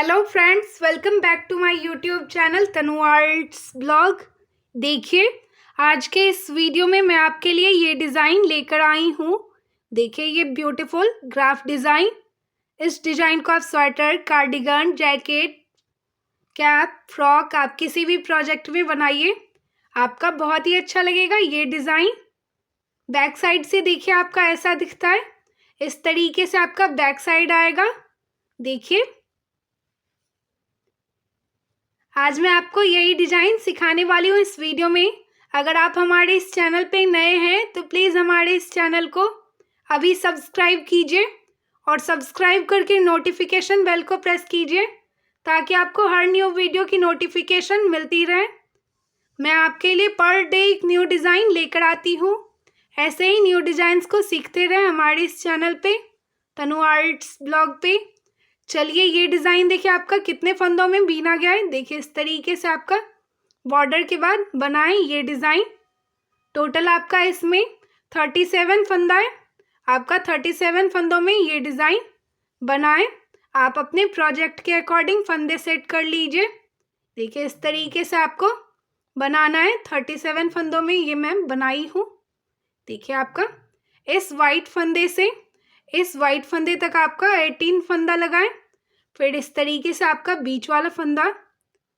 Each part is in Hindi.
Hello friends, welcome back to my YouTube channel Tanu arts blog. देखिए, आज के इस वीडियो में मैं आपके लिए ये डिज़ाइन लेकर आई हूँ। देखिए, ये ब्यूटीफुल ग्राफ डिज़ाइन। इस डिज़ाइन को आप sweater, cardigan, jacket, cap, frock आप किसी भी प्रोजेक्ट में बनाइए, आपका बहुत ही अच्छा लगेगा ये डिज़ाइन। बैक साइड से देखिए आपका ऐसा दिखता है। इस तरीके से आपका बैक साइड आएगा। देखिए, आज मैं आपको यही डिज़ाइन सिखाने वाली हूँ इस वीडियो में। अगर आप हमारे इस चैनल पे नए हैं तो प्लीज़ हमारे इस चैनल को अभी सब्सक्राइब कीजिए और सब्सक्राइब करके नोटिफिकेशन बेल को प्रेस कीजिए ताकि आपको हर न्यू वीडियो की नोटिफिकेशन मिलती रहे। मैं आपके लिए पर डे एक न्यू डिज़ाइन लेकर आती हूँ। ऐसे ही न्यू डिज़ाइंस को सीखते रहें हमारे इस चैनल पे, तनु आर्ट्स ब्लॉग पे। चलिए, ये डिज़ाइन देखिए आपका कितने फंदों में बीना गया है। देखिए, इस तरीके से आपका बॉर्डर के बाद बनाएं ये डिज़ाइन। टोटल आपका इसमें 37 फंदा है। आपका 37 फंदों में ये डिज़ाइन बनाएं। आप अपने प्रोजेक्ट के अकॉर्डिंग फंदे सेट कर लीजिए। देखिए, इस तरीके से आपको बनाना है। 37 फंदों में ये मैं बनाई हूँ। देखिए, आपका इस वाइट फंदे से इस वाइट फंदे तक आपका 18 फंदा लगाएं। फिर इस तरीके से आपका बीच वाला फंदा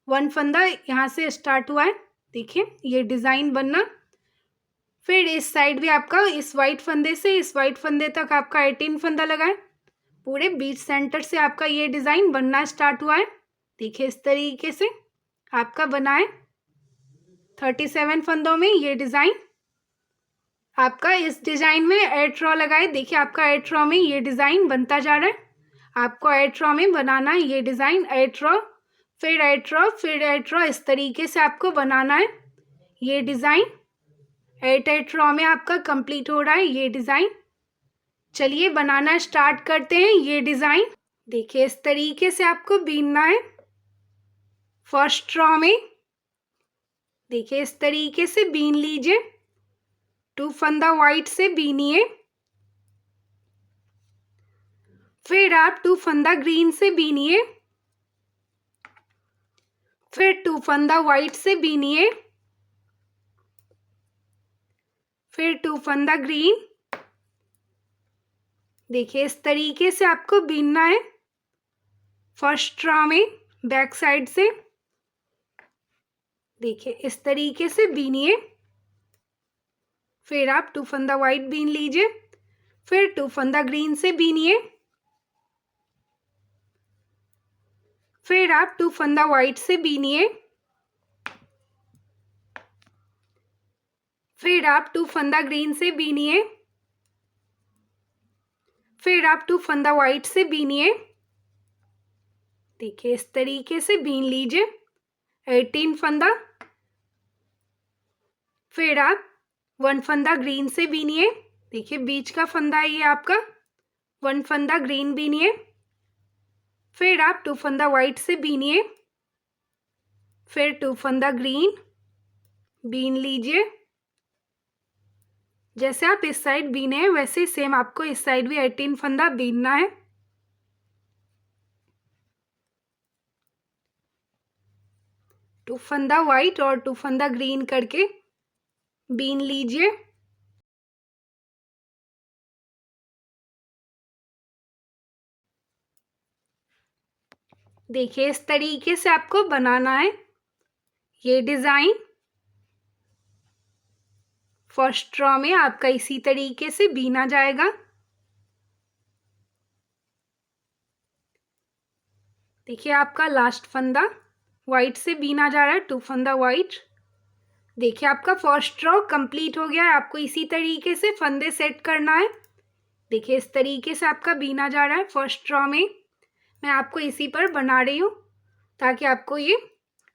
1 फंदा यहाँ से स्टार्ट हुआ है। देखिए, ये डिज़ाइन बनना। फिर इस साइड भी आपका इस वाइट फंदे से इस वाइट फंदे तक आपका 18 फंदा लगाएं। पूरे बीच सेंटर से आपका ये डिज़ाइन बनना स्टार्ट हुआ है। देखिए, इस तरीके से आपका बनाएं 37 फंदों में ये डिज़ाइन। आपका इस डिज़ाइन में एट रो लगाए। देखिए, आपका एट रो में ये डिज़ाइन बनता जा रहा है। आपको एट रो में बनाना है ये डिज़ाइन। एट रो, फिर एट रो, फिर एट रो, इस तरीके से आपको बनाना है ये डिज़ाइन। एट रो में आपका कंप्लीट हो रहा है ये डिज़ाइन। चलिए, बनाना स्टार्ट करते हैं ये डिज़ाइन। देखिए, इस तरीके से आपको बीनना है फर्स्ट रो में। देखिए, इस तरीके से बीन लीजिए। 2 फंदा वाइट से बीनिए। फिर आप 2 फंदा ग्रीन से बीनिए। फिर 2 फंदा वाइट से बीनिए। फिर 2 फंदा ग्रीन। देखिए, इस तरीके से आपको बीनना है फर्स्ट रो में बैक साइड से। देखिए, इस तरीके से बीनिए। फिर आप 2 फंदा वाइट बीन लीजिए। फिर 2 फंदा ग्रीन से बीनिए। फिर आप 2 फंदा वाइट से बीनिए। फिर आप 2 फंदा ग्रीन से बीनिए। फिर आप 2 फंदा वाइट से बीनिए। देखिए, इस तरीके से बीन लीजिए 18 फंदा। फिर आप 1 फंदा ग्रीन से बीनिए। देखिए, बीच का फंदा है ये आपका। 1 फंदा ग्रीन बीनिए। फिर आप 2 फंदा वाइट से बीनिए। फिर 2 फंदा ग्रीन बीन लीजिए। जैसे आप इस साइड बीने हैं वैसे सेम आपको इस साइड भी 18 फंदा बीनना है। टू फंदा वाइट और 2 फंदा ग्रीन करके बीन लीजिए। देखिए, इस तरीके से आपको बनाना है ये डिज़ाइन। फर्स्ट रो में आपका इसी तरीके से बीना जाएगा। देखिए, आपका लास्ट फंदा वाइट से बीना जा रहा है। 2 फंदा वाइट। देखिए, आपका फर्स्ट रो कंप्लीट हो गया है। आपको इसी तरीके से फंदे सेट करना है। देखिए, इस तरीके से आपका बीना जा रहा है फर्स्ट रो में। मैं आपको इसी पर बना रही हूँ ताकि आपको ये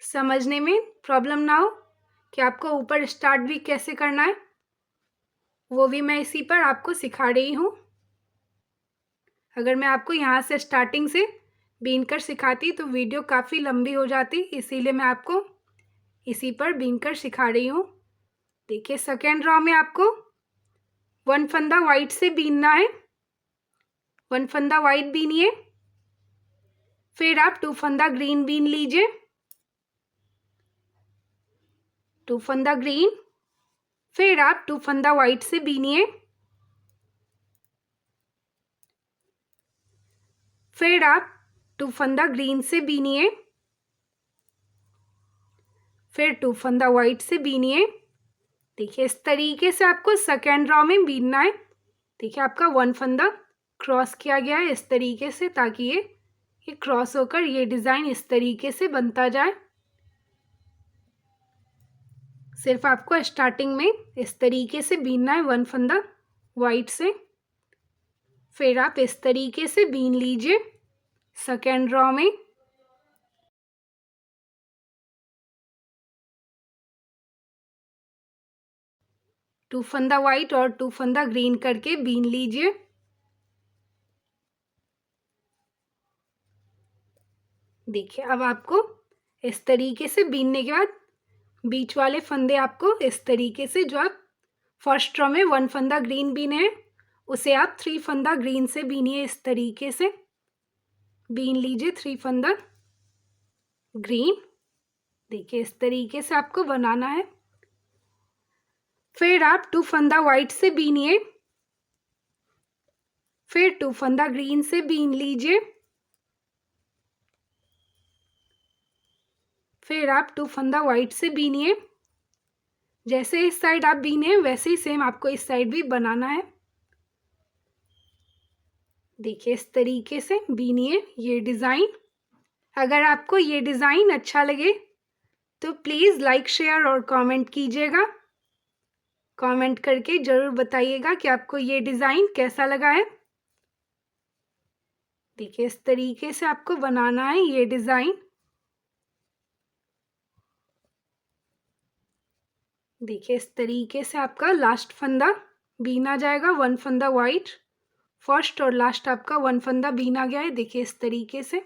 समझने में प्रॉब्लम ना हो कि आपको ऊपर स्टार्ट भी कैसे करना है। वो भी मैं इसी पर आपको सिखा रही हूँ। अगर मैं आपको यहाँ से स्टार्टिंग से बीन कर सिखाती तो वीडियो काफ़ी लंबी हो जाती, इसीलिए मैं आपको इसी पर बीन कर सिखा रही हूँ। देखिए, सेकेंड रो में आपको 1 फंदा वाइट से बीनना है। 1 फंदा वाइट बीनिए। फिर आप 2 फंदा ग्रीन बीन लीजिए, 2 फंदा ग्रीन। फिर आप 2 फंदा वाइट से बीनिए, फिर आप 2 फंदा ग्रीन से बीनिए, फिर 2 फंदा वाइट से बीनिए। देखिए इस तरीके से आपको सेकेंड रॉ में बीनना है। देखिए आपका 1 फंदा क्रॉस किया गया है इस तरीके से, ताकि ये क्रॉस होकर ये डिज़ाइन इस तरीके से बनता जाए। सिर्फ आपको स्टार्टिंग में इस तरीके से बीनना है 1 फंदा वाइट से। फिर आप इस तरीके से बीन लीजिए सेकेंड रॉ में। टू फंदा वाइट और 2 फंदा ग्रीन करके बीन लीजिए। देखिए अब आपको इस तरीके से बीनने के बाद बीच वाले फंदे आपको इस तरीके से, जो आप फर्स्ट रो में 1 फंदा ग्रीन बीने हैं, उसे आप 3 फंदा ग्रीन से बीनिए। इस तरीके से बीन लीजिए 3 फंदा ग्रीन। देखिए इस तरीके से आपको बनाना है। फिर आप 2 फंदा वाइट से बीनिए, फिर 2 फंदा ग्रीन से बीन लीजिए, फिर आप 2 फंदा वाइट से बीनिए। जैसे इस साइड आप बीने वैसे ही सेम आपको इस साइड भी बनाना है। देखिए इस तरीके से बीनिए ये डिज़ाइन। अगर आपको ये डिज़ाइन अच्छा लगे तो प्लीज़ लाइक, शेयर और कमेंट कीजिएगा। कमेंट करके ज़रूर बताइएगा कि आपको ये डिज़ाइन कैसा लगा है। देखिए इस तरीके से आपको बनाना है ये डिज़ाइन। देखिए इस तरीके से आपका लास्ट फंदा बीना जाएगा 1 फंदा वाइट। फर्स्ट और लास्ट आपका 1 फंदा बीना गया है। देखिए इस तरीके से।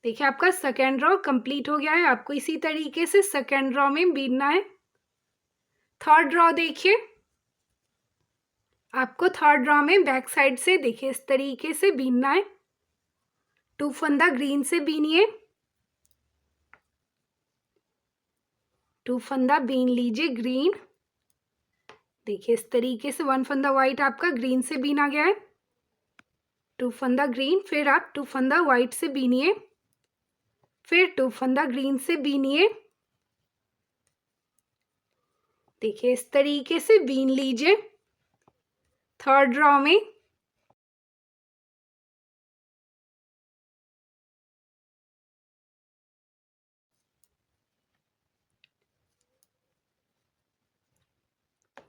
देखिए आपका सेकेंड रॉ कंप्लीट हो गया है। आपको इसी तरीके से सेकेंड रॉ में बीनना है। थर्ड रॉ देखिए, आपको थर्ड रॉ में बैक साइड से देखिए इस तरीके से बीनना है। 2 फंदा ग्रीन से बीनिए, 2 फंदा बीन लीजिए ग्रीन। देखिए इस तरीके से 1 फंदा वाइट आपका ग्रीन से बीना गया है। 2 फंदा ग्रीन, फिर आप 2 फंदा वाइट से बीनिए, फिर 2 फंदा ग्रीन से बीनिए। देखिए इस तरीके से बीन लीजिए थर्ड रॉ में।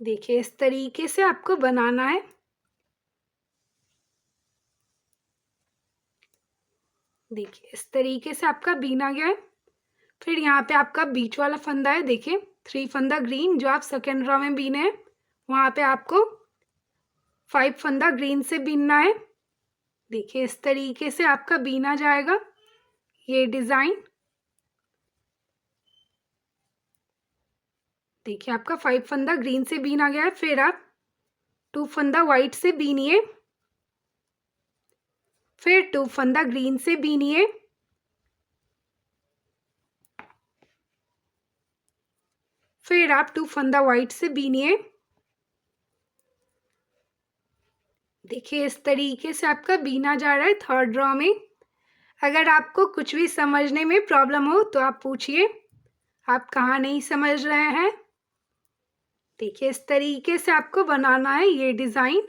देखिए इस तरीके से आपको बनाना है। देखिए इस तरीके से आपका बीना गया है। फिर यहाँ पे आपका बीच वाला फंदा है। देखिए 3 फंदा ग्रीन जो आप सेकेंड रॉ में बीने हैं, वहाँ पे आपको 5 फंदा ग्रीन से बीनना है। देखिए इस तरीके से आपका बीना जाएगा ये डिज़ाइन। देखिए आपका 5 फंदा ग्रीन से बीना गया है। फिर आप 2 फंदा वाइट से बीनिए, फिर 2 फंदा ग्रीन से बीनिए, फिर आप 2 फंदा वाइट से बीनिए। देखिए इस तरीके से आपका बीना जा रहा है थर्ड रॉ में। अगर आपको कुछ भी समझने में प्रॉब्लम हो तो आप पूछिए, आप कहाँ नहीं समझ रहे हैं। देखिए इस तरीके से आपको बनाना है ये डिज़ाइन।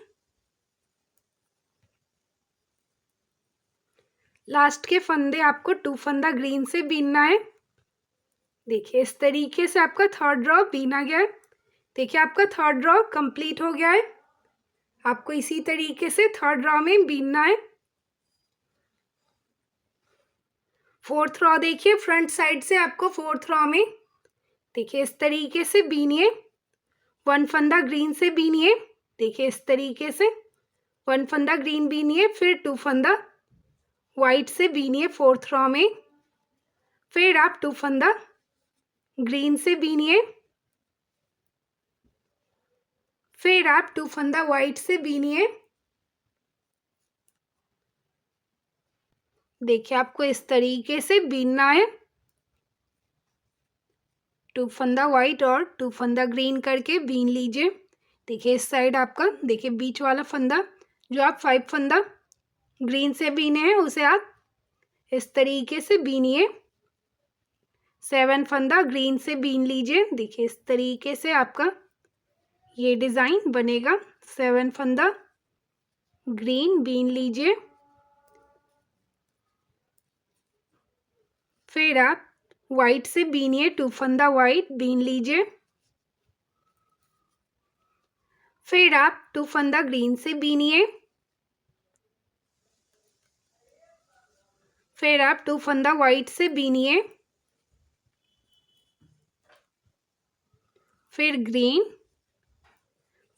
लास्ट के फंदे आपको 2 फंदा ग्रीन से बीनना है। देखिए इस तरीके से आपका थर्ड रॉ बीना गया है। देखिए आपका थर्ड रॉ कंप्लीट हो गया है। आपको इसी तरीके से थर्ड रॉ में बीनना है। फोर्थ रॉ देखिए फ्रंट साइड से आपको फोर्थ रॉ में देखिए इस तरीके से बीनिए। 1 फंदा ग्रीन से बीनिए। देखिए इस तरीके से 1 फंदा ग्रीन बीनिए, फिर 2 फंदा वाइट से बीनिए फोर्थ रॉ में, फिर आप 2 फंदा ग्रीन से बीनिए, फिर आप 2 फंदा वाइट से बीनिए। देखिए आपको इस तरीके से बीनना है। 2 फंदा वाइट और 2 फंदा ग्रीन करके बीन लीजिए। देखिए इस साइड आपका, देखिए बीच वाला फंदा जो आप 5 फंदा ग्रीन से बीने हैं उसे आप इस तरीके से बीनिए। 7 फंदा ग्रीन से बीन लीजिए। देखिए इस तरीके से आपका ये डिज़ाइन बनेगा। 7 फंदा ग्रीन बीन लीजिए। फिर आप वाइट से बीनिए। 2 फंदा वाइट बीन लीजिए। फिर आप 2 फंदा ग्रीन से बीनिए। फिर आप 2 फंदा वाइट से बीनिए। फिर ग्रीन।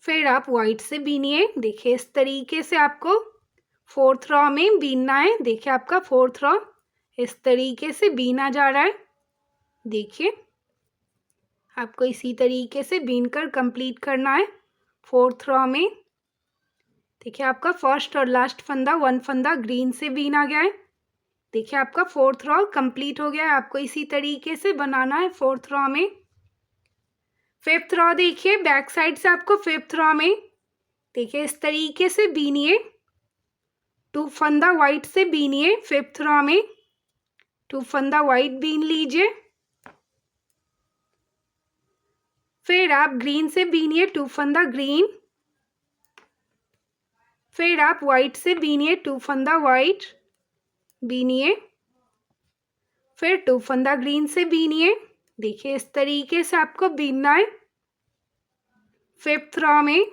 फिर आप वाइट से बीनिए। देखिए इस तरीके से आपको 4th रॉ में बीनना है। देखिए आपका 4th रॉ इस तरीके से बीना जा रहा है। देखिए आपको इसी तरीके से बीन कर कंप्लीट करना है 4th रॉ में। देखिए आपका फर्स्ट और लास्ट फंदा 1 फंदा ग्रीन से बीना गया है। देखिए आपका 4th रॉ कंप्लीट हो गया है। आपको इसी तरीके से बनाना है 4th रॉ में। 5th रॉ देखिए बैक साइड से आपको 5th रॉ में देखिए इस तरीके से बीनिए। 2 फंदा वाइट से बीनिए। 5th रॉ में 2 फंदा वाइट बीन लीजिए। फिर आप ग्रीन से बीनिए। 2 फंदा ग्रीन। फिर आप वाइट से बीनिए। 2 फंदा वाइट बीनिए। फिर 2 फंदा ग्रीन से बीनिए। देखिए इस तरीके से आपको बीनना है 5th रॉ में।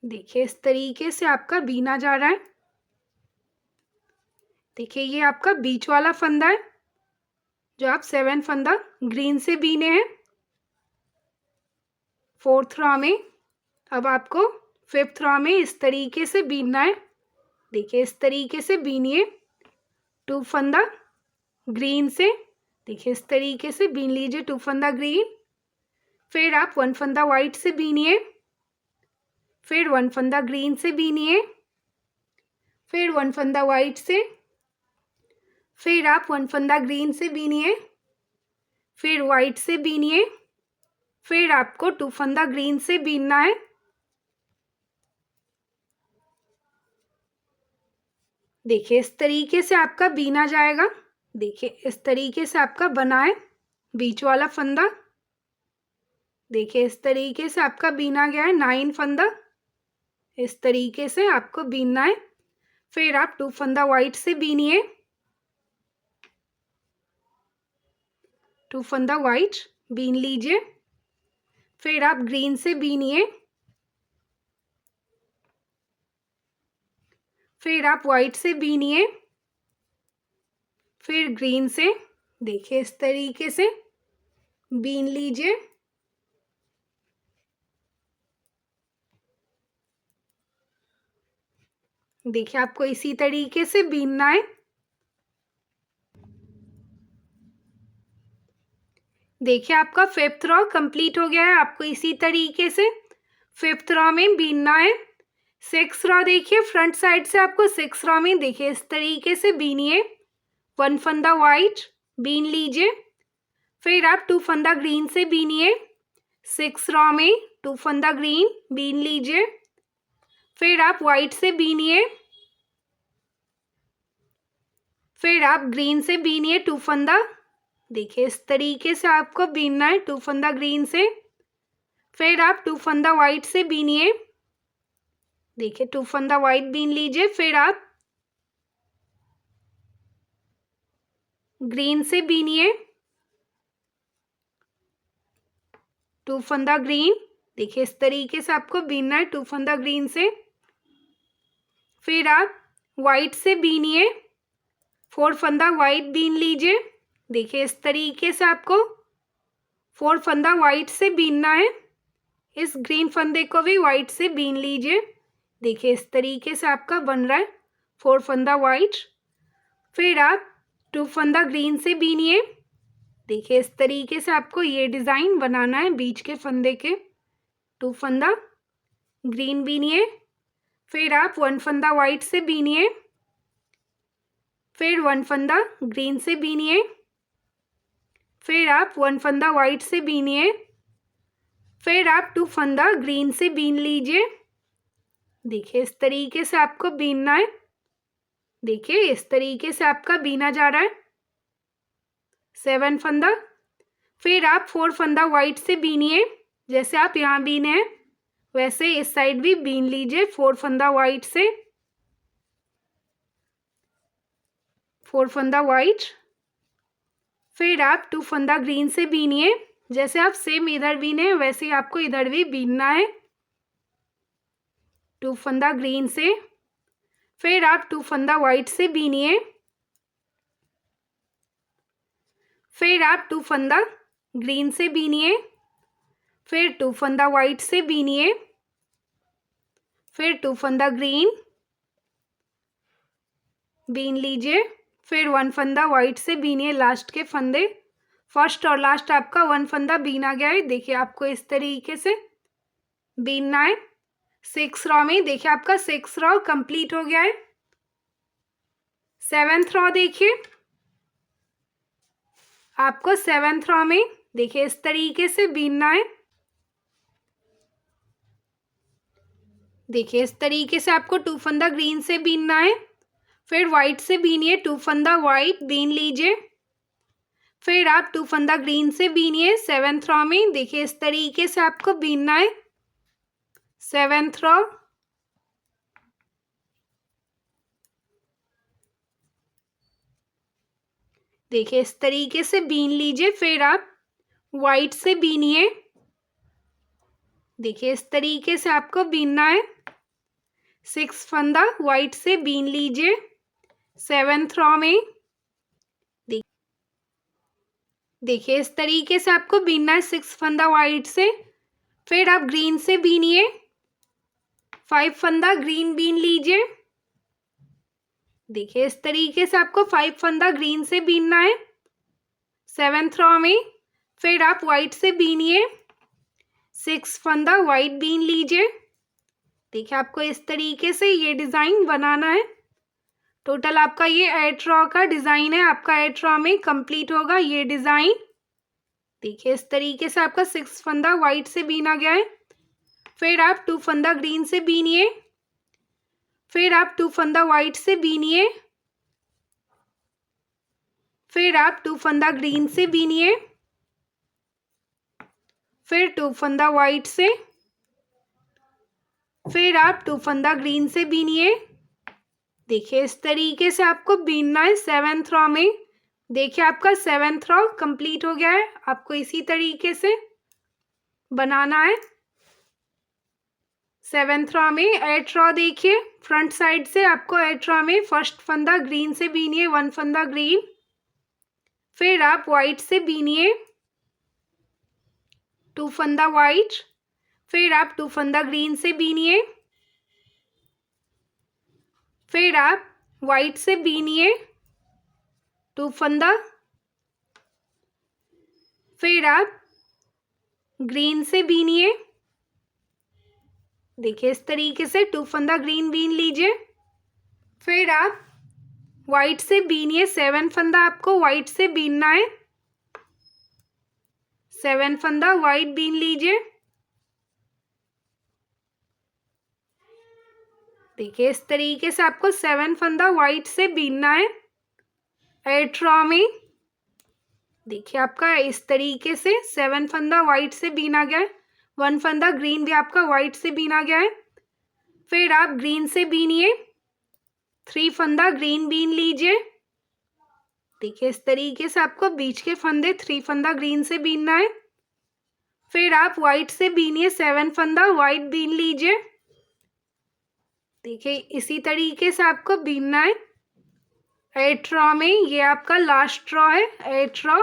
देखिए इस तरीके से आपका बीना जा रहा है। देखिए ये आपका बीच वाला फंदा है जो आप 7 फंदा ग्रीन से बीने हैं 4th रॉ में। अब आपको 5th रॉ में इस तरीके से बीनना है। देखिए इस तरीके से बीनिए। 2 फंदा ग्रीन से देखिए इस तरीके से बीन लीजिए 2 फंदा ग्रीन। फिर आप 1 फंदा वाइट से बीनिए। फिर 1 फंदा ग्रीन से बीनिए। फिर 1 फंदा वाइट से। फिर आप 1 फंदा ग्रीन से बीनिए। फिर वाइट से बीनिए। फिर आपको 2 फंदा ग्रीन से बीनना है। देखिए इस तरीके से आपका बीना जाएगा। देखिए इस तरीके से आपका बना है बीच वाला फंदा। देखिए इस तरीके से आपका बीना गया है 9 फंदा। इस तरीके से आपको बीनना है। फिर आप 2 फंदा वाइट से बीनिए। 2 फंदा वाइट बीन लीजिए। फिर आप ग्रीन से बीनिए। फिर आप वाइट से बीनिए। फिर ग्रीन से देखिए इस तरीके से बीन लीजिए। देखिए आपको इसी तरीके से बीनना है। देखिए आपका 5th रॉ कंप्लीट हो गया है। आपको इसी तरीके से 5th रॉ में बीनना है। 6th रॉ देखिए फ्रंट साइड से आपको 6th रॉ में देखिए इस तरीके से बीनिए। 1 फंदा वाइट बीन लीजिए। फिर आप 2 फंदा ग्रीन से बीनिए। 6th रॉ में 2 फंदा ग्रीन बीन लीजिए। फिर आप वाइट से बीनिए। फिर आप ग्रीन से बीनिए 2 फंदा। देखिए इस तरीके से आपको बीनना है 2 फंदा ग्रीन से। फिर आप 2 फंदा वाइट से बीनिए। देखिए 2 फंदा वाइट बीन लीजिए। फिर आप ग्रीन से बीनिए। 2 फंदा ग्रीन। देखिए इस तरीके से आपको बीनना है 2 फंदा ग्रीन से। फिर आप वाइट से बीनिए। 4 फंदा वाइट बीन लीजिए। देखिए इस तरीके से आपको 4 फंदा वाइट से बीनना है। इस ग्रीन फंदे को भी वाइट से बीन लीजिए। देखिए इस तरीके से आपका बन रहा है 4 फंदा वाइट। फिर आप 2 फंदा ग्रीन से बीनिए। देखिए इस तरीके से आपको ये डिज़ाइन बनाना है बीच के फंदे के 2 फंदा ग्रीन बीनिए, फिर आप 1 फंदा वाइट से बीनिए, फिर 1 फंदा ग्रीन से बीनिए, फिर आप 1 फंदा वाइट से बीनिए, फिर आप 2 फंदा ग्रीन से बीन लीजिए। देखिए इस तरीके से आपको बीनना है। देखिए इस तरीके से आपका बीना जा रहा है। 7 फंदा, फिर आप 4 फंदा वाइट से बीनिए, जैसे आप यहाँ बीने हैं वैसे इस साइड भी बीन लीजिए 4 फंदा वाइट से, 4 फंदा वाइट, फिर आप 2 फंदा ग्रीन से बीनिए, जैसे आप सेम इधर बीने हैं वैसे ही आपको इधर भी बीनना है 2 फंदा ग्रीन से, फिर आप 2 फंदा वाइट से बीनिए, फिर आप 2 फंदा ग्रीन से बीनिए, फिर 2 फंदा वाइट से बीनिए, फिर 2 फंदा ग्रीन बीन लीजिए, फिर 1 फंदा वाइट से बीनिए लास्ट के फंदे। फर्स्ट और लास्ट आपका 1 फंदा बीना गया है। देखिए आपको इस तरीके से बीनना है। 6 रॉ में देखिए आपका 6 रॉ कंप्लीट हो गया है। 7th रॉ देखिए, आपको 7th रॉ में देखिए इस तरीके से बीनना है। देखिए इस तरीके से आपको 2 फंदा ग्रीन से बीनना है, फिर वाइट से बीनिए, 2 फंदा वाइट बीन लीजिए, फिर आप 2 फंदा ग्रीन से बीनिए 7th रॉ में। देखिए इस तरीके से आपको बीनना है 7th रॉ। देखिए इस तरीके से बीन लीजिए, फिर आप वाइट से बीनिए। देखिए इस तरीके से आपको बीनना है। 6 फंदा वाइट से बीन लीजिए 7th रॉ में। देखिए इस तरीके से आपको बीनना है 6 फंदा वाइट से, फिर आप ग्रीन से बीनिए 5 फंदा ग्रीन बीन लीजिए। देखिए इस तरीके से आपको 5 फंदा ग्रीन से बीनना है 7th रॉ में, फिर आप वाइट से बीनिए 6 फंदा वाइट बीन लीजिए। देखिए आपको इस तरीके से ये डिज़ाइन बनाना है। टोटल आपका ये 8 रॉ का डिज़ाइन है, आपका 8 रॉ में कंप्लीट होगा ये डिज़ाइन। देखिए इस तरीके से आपका 6 फंदा वाइट से बीना गया है, फिर आप 2 फंदा ग्रीन से बीनिए, फिर आप 2 फंदा वाइट से बीनिए, फिर आप 2 फंदा ग्रीन से बीनिए, फिर 2 फंदा वाइट से, फिर आप 2 फंदा ग्रीन से बीनिए। देखिए इस तरीके से आपको बीनना है 7th रॉ में। देखिए आपका 7th रॉ कंप्लीट हो गया है। आपको इसी तरीके से बनाना है 7th रॉ में। 8 रॉ देखिए फ्रंट साइड से आपको 8 रॉ में फर्स्ट फंदा ग्रीन से बीनिए 1 फंदा ग्रीन, फिर आप वाइट से बीनिए 2 फंदा वाइट, फिर आप 2 फंदा ग्रीन से बीनिए, फिर आप वाइट से बीनिए 2 फंदा, फिर आप ग्रीन से बीनिए। देखिए इस तरीके से 2 फंदा ग्रीन बीन लीजिए, फिर आप वाइट से बीनिए 7 फंदा आपको वाइट से बीनना है 7 फंदा वाइट बीन लीजिए। देखिए इस तरीके से आपको 7 फंदा वाइट से बीनना है 8 रॉ में। देखिए आपका इस तरीके से 7 फंदा वाइट से बीना गया है, 1 फंदा ग्रीन भी आपका वाइट से बीना गया है, फिर आप ग्रीन से बीनिए 3 फंदा ग्रीन बीन लीजिए। देखिए इस तरीके से आपको बीच के फंदे 3 फंदा ग्रीन से बीनना है, फिर आप वाइट से बीनिए 7 फंदा वाइट बीन लीजिए। देखिए इसी तरीके से आपको बीनना है 8 रॉ में। ये आपका लास्ट रॉ है 8 रॉ।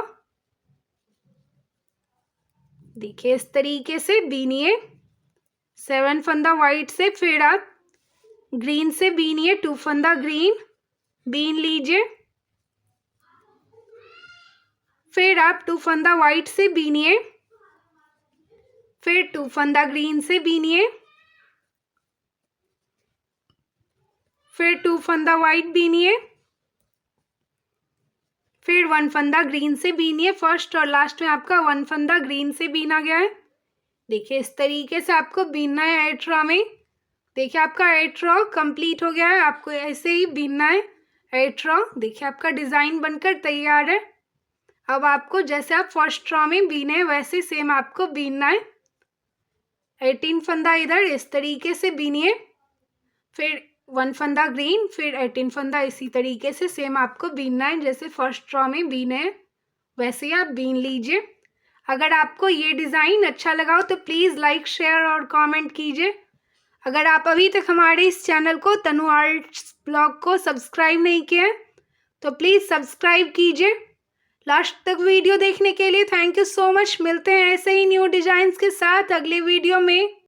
देखिए इस तरीके से बीनिए 7 फंदा वाइट से, फिर आप ग्रीन से बीनिए 2 फंदा ग्रीन बीन लीजिए, फिर आप 2 फंदा वाइट से बीनिए, फिर 2 फंदा ग्रीन से बीनिए, फिर 2 फंदा वाइट बीनिए, फिर 1 फंदा ग्रीन से बीनिए। फर्स्ट और लास्ट में आपका 1 फंदा ग्रीन से बीना गया है। देखिए इस तरीके से आपको बीनना है एट्रा में। देखिए आपका एट्रा कंप्लीट हो गया है। आपको ऐसे ही बीनना है एट्रा। देखिए आपका डिज़ाइन बनकर तैयार है। अब आपको जैसे आप फर्स्ट रो में बीने हैं वैसे सेम आपको बीनना है। 18 फंदा इधर इस तरीके से बीनिए, फिर 1 फंदा ग्रीन, फिर 18 फंदा इसी तरीके से सेम आपको बीनना है। जैसे फर्स्ट रो में बीने हैं वैसे ही आप बीन लीजिए। अगर आपको ये डिज़ाइन अच्छा लगा हो तो प्लीज़ लाइक, शेयर और कमेंट कीजिए। अगर आप अभी तक हमारे इस चैनल को तनु आर्ट्स ब्लॉग को सब्सक्राइब नहीं किया है तो प्लीज़ सब्सक्राइब कीजिए। लास्ट तक वीडियो देखने के लिए थैंक यू सो मच। मिलते हैं ऐसे ही न्यू डिज़ाइंस के साथ अगले वीडियो में।